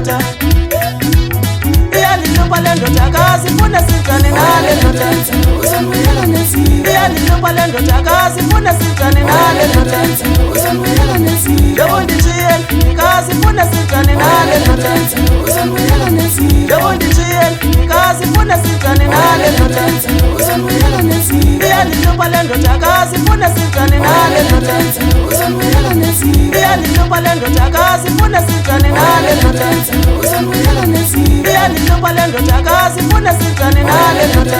ndoda, iyanihlupha le ndodakazi ifuna sinjani nale ndoda, iyanihlupha le ndodakazi ifuna sinjani nale ndoda, njengoba undishiyele mnikazi ifuna sinjani nale ndoda, njengoba undishiyele mnikazi ifuna sinjani nale ndoda, iyanihlupha le ndodakazi ifuna sinjani nale ndoda, iyanihlupha le ndodakazi ifuna sinjani nale ndoda, iyanihlupha le ndodakazi ifuna sinjani nale ndoda,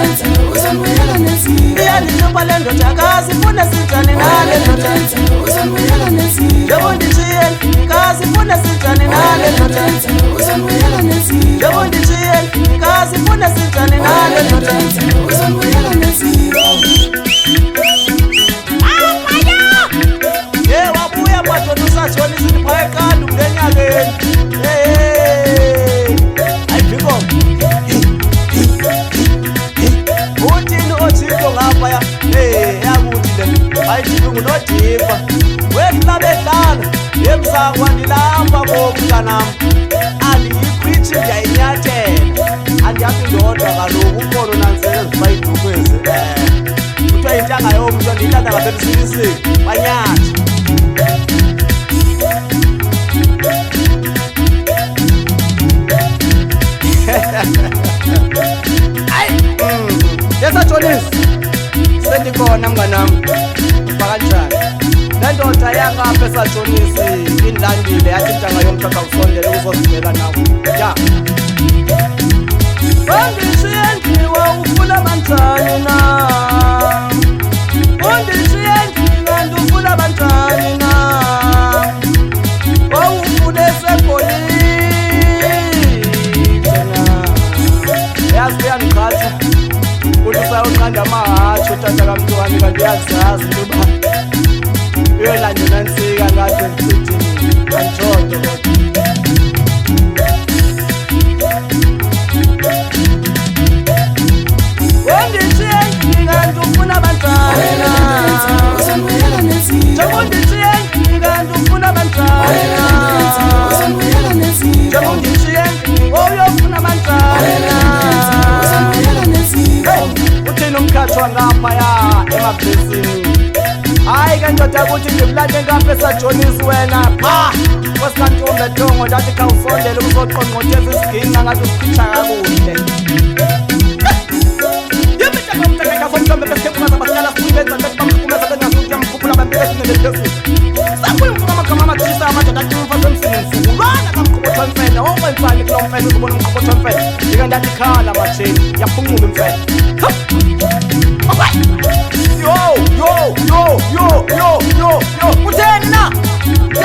iyanihlupha le ndodakazi ifuna sinjani nale ndoda, njengoba undishiyele mnikazi ifuna sinjani nale ndoda, njengoba undishiyele mnikazi ifuna sinjani nale ndoda. Wabuya madoda usatshona izinto phaya eqanda umngenyakeni. Ayibhiko uthini othiko ngaphaya yakuthi le ayijilungu nodipa wethu bedlala emsakwa ndilapha bomntanam andiyikhwithi ndiyayinyathela andiyathi ndodwa kaloku ukhona unansele ziba idukwezi kuthiwa yintanga yomntu ndiyithanda ngasemsilisini banyathi. Yesatshonisi sendikhona mnganam uba kanjani le ndoda yangapha esatshonisi indlandile yathi intanga yomntu akawusondele uzozivela nawo ya undishiye ndiwe ufuna banjani na undishiye ndiwe ndufuna banjani na owufune segolide na yazi kuyandiqhatha uthi usayonqanda amahatsho utata kamntwana kanti uyazazi into uba uyolandela ntsika ngade ndisithini anditshoto kodwa undishiye ndika ndufuna banjani na njengoba undishiye ndika ndufuna banjani na njengoba undishiye ndika uyofuna banjani na uthini umkhatshwa ngaphaya emabhesini hayi ke ndoda kuthi ndibulale ngapha esatshonisi wena pha kwesikantombe tongo ndathi khawusondele uzoqongqotheza isiginqa ngathi usikhitsha kakuhle yimitakamtakakafontombe besikhephumeza basikala sibenza bethi bamhlukumeza bengasuthi yamkhuphula bampekesinelephezulu sakuye umfuka amagama amathisa amadoda atimfa semsini mfukulwana kamqhubotho wemfene okwenzani kulo mfene uzibona umqhubotho wemfene ndike ndathi khala matsheni yaphuncuka imfene. Yo, utheni na?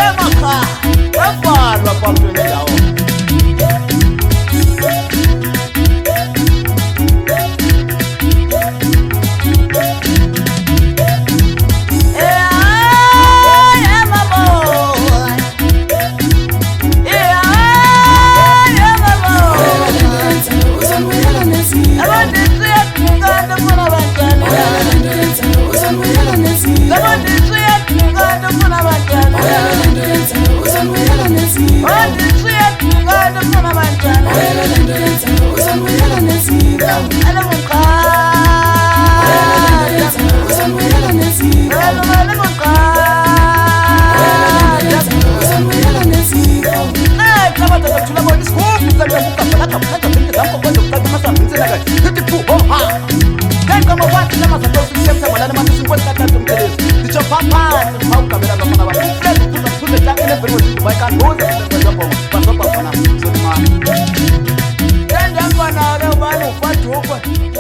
Emakhaya evalwa phambilini ndawo. Then